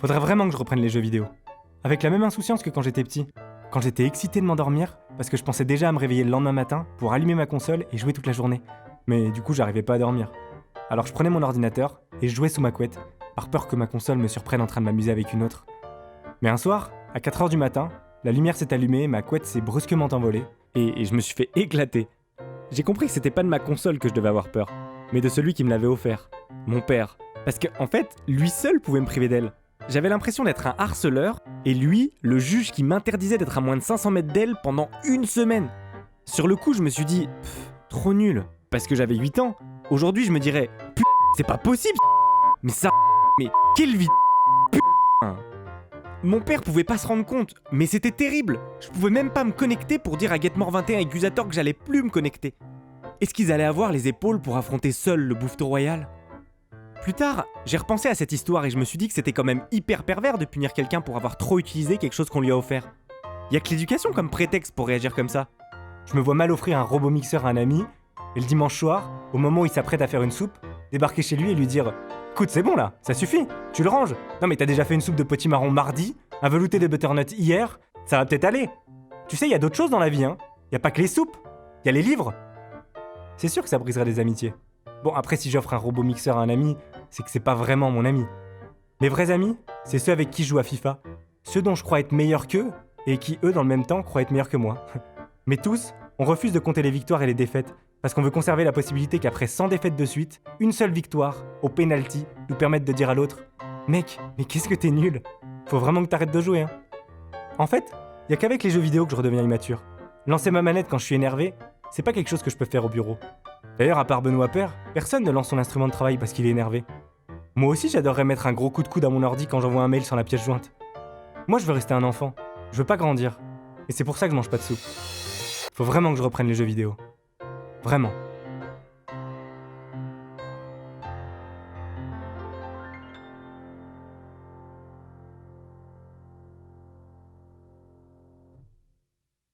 Faudrait vraiment que je reprenne les jeux vidéo. Avec la même insouciance que quand j'étais petit. Quand j'étais excité de m'endormir, parce que je pensais déjà à me réveiller le lendemain matin pour allumer ma console et jouer toute la journée. Mais du coup, j'arrivais pas à dormir. Alors je prenais mon ordinateur et je jouais sous ma couette, par peur que ma console me surprenne en train de m'amuser avec une autre. Mais un soir, à 4h du matin, la lumière s'est allumée, ma couette s'est brusquement envolée, et je me suis fait éclater. J'ai compris que c'était pas de ma console que je devais avoir peur, mais de celui qui me l'avait offert, mon père. Parce que, en fait, lui seul pouvait me priver d'elle. J'avais l'impression d'être un harceleur, et lui, le juge qui m'interdisait d'être à moins de 500 mètres d'elle pendant une semaine. Sur le coup, je me suis dit, trop nul, parce que j'avais 8 ans. Aujourd'hui, je me dirais, c'est pas possible, mais ça, mais quelle vie, Mon père pouvait pas se rendre compte, mais c'était terrible. Je pouvais même pas me connecter pour dire à Getmore21 et Accusator que j'allais plus me connecter. Est-ce qu'ils allaient avoir les épaules pour affronter seuls le Bouffetot Royal ? Plus tard, j'ai repensé à cette histoire et je me suis dit que c'était quand même hyper pervers de punir quelqu'un pour avoir trop utilisé quelque chose qu'on lui a offert. Y a que l'éducation comme prétexte pour réagir comme ça. Je me vois mal offrir un robot mixeur à un ami, et le dimanche soir, au moment où il s'apprête à faire une soupe, débarquer chez lui et lui dire « Écoute, c'est bon là, ça suffit, tu le ranges. Non mais t'as déjà fait une soupe de potimarron mardi, un velouté de butternut hier, ça va peut-être aller. Tu sais, y a d'autres choses dans la vie, hein. Y a pas que les soupes, y a les livres. » C'est sûr que ça briserait des amitiés. Bon, après, si j'offre un robot mixeur à un ami, c'est que c'est pas vraiment mon ami. Mes vrais amis, c'est ceux avec qui je joue à FIFA. Ceux dont je crois être meilleur qu'eux, et qui, eux, dans le même temps, croient être meilleurs que moi. Mais tous, on refuse de compter les victoires et les défaites, parce qu'on veut conserver la possibilité qu'après 100 défaites de suite, une seule victoire, au penalty, nous permette de dire à l'autre « Mec, mais qu'est-ce que t'es nul. Faut vraiment que t'arrêtes de jouer, hein. » En fait, y a qu'avec les jeux vidéo que je redeviens immature. Lancer ma manette quand je suis énervé, c'est pas quelque chose que je peux faire au bureau. D'ailleurs, à part Benoît Père, personne ne lance son instrument de travail parce qu'il est énervé. Moi aussi, j'adorerais mettre un gros coup de coude à mon ordi quand j'envoie un mail sans la pièce jointe. Moi, je veux rester un enfant. Je veux pas grandir. Et c'est pour ça que je mange pas de soupe. Faut vraiment que je reprenne les jeux vidéo. Vraiment.